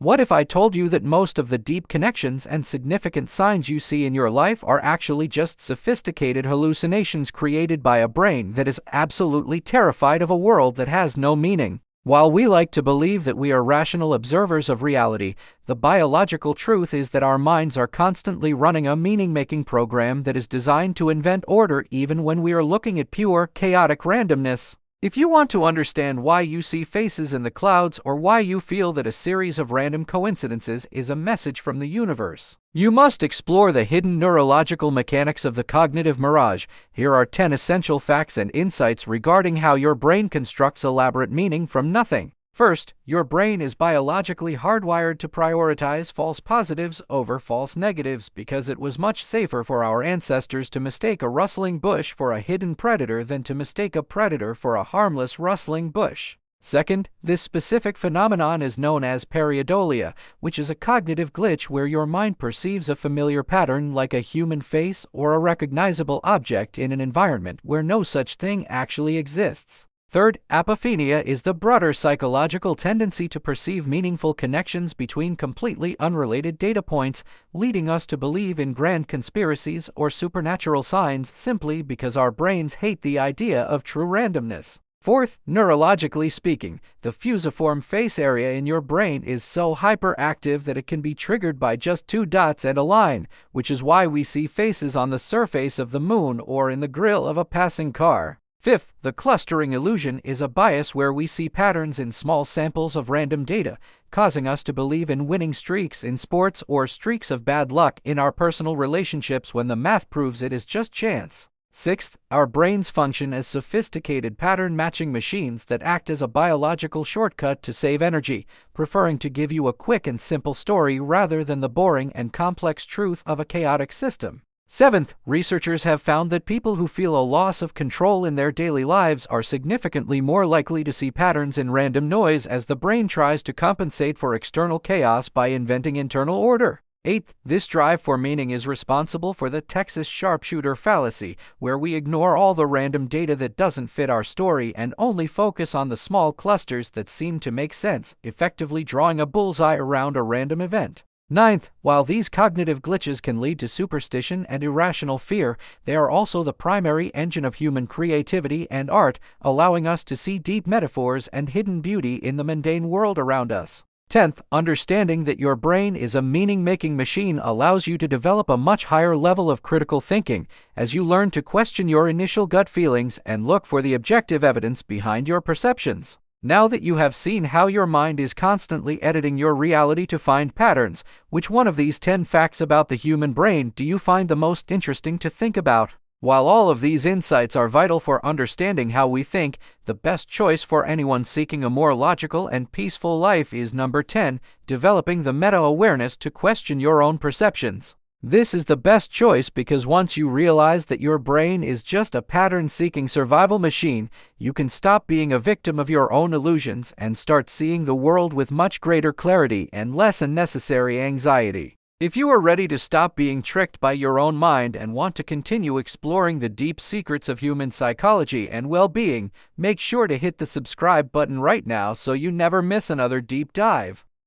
What if I told you that most of the deep connections and significant signs you see in your life are actually just sophisticated hallucinations created by a brain that is absolutely terrified of a world that has no meaning? While we like to believe that we are rational observers of reality, the biological truth is that our minds are constantly running a meaning-making program that is designed to invent order even when we are looking at pure, chaotic randomness. If you want to understand why you see faces in the clouds or why you feel that a series of random coincidences is a message from the universe, you must explore the hidden neurological mechanics of the cognitive mirage. Here are 10 essential facts and insights regarding how your brain constructs elaborate meaning from nothing. First, your brain is biologically hardwired to prioritize false positives over false negatives because it was much safer for our ancestors to mistake a rustling bush for a hidden predator than to mistake a predator for a harmless rustling bush. Second, this specific phenomenon is known as pareidolia, which is a cognitive glitch where your mind perceives a familiar pattern like a human face or a recognizable object in an environment where no such thing actually exists. Third, apophenia is the broader psychological tendency to perceive meaningful connections between completely unrelated data points, leading us to believe in grand conspiracies or supernatural signs simply because our brains hate the idea of true randomness. Fourth, neurologically speaking, the fusiform face area in your brain is so hyperactive that it can be triggered by just 2 dots and a line, which is why we see faces on the surface of the moon or in the grille of a passing car. Fifth, the clustering illusion is a bias where we see patterns in small samples of random data, causing us to believe in winning streaks in sports or streaks of bad luck in our personal relationships when the math proves it is just chance. Sixth, our brains function as sophisticated pattern-matching machines that act as a biological shortcut to save energy, preferring to give you a quick and simple story rather than the boring and complex truth of a chaotic system. Seventh, researchers have found that people who feel a loss of control in their daily lives are significantly more likely to see patterns in random noise as the brain tries to compensate for external chaos by inventing internal order. Eighth, this drive for meaning is responsible for the Texas sharpshooter fallacy, where we ignore all the random data that doesn't fit our story and only focus on the small clusters that seem to make sense, effectively drawing a bullseye around a random event. Ninth, while these cognitive glitches can lead to superstition and irrational fear, they are also the primary engine of human creativity and art, allowing us to see deep metaphors and hidden beauty in the mundane world around us. 10th, understanding that your brain is a meaning-making machine allows you to develop a much higher level of critical thinking as you learn to question your initial gut feelings and look for the objective evidence behind your perceptions. Now that you have seen how your mind is constantly editing your reality to find patterns, which one of these 10 facts about the human brain do you find the most interesting to think about? While all of these insights are vital for understanding how we think, the best choice for anyone seeking a more logical and peaceful life is number 10, developing the meta-awareness to question your own perceptions. This is the best choice because once you realize that your brain is just a pattern-seeking survival machine, you can stop being a victim of your own illusions and start seeing the world with much greater clarity and less unnecessary anxiety. If you are ready to stop being tricked by your own mind and want to continue exploring the deep secrets of human psychology and well-being, make sure to hit the subscribe button right now so you never miss another deep dive.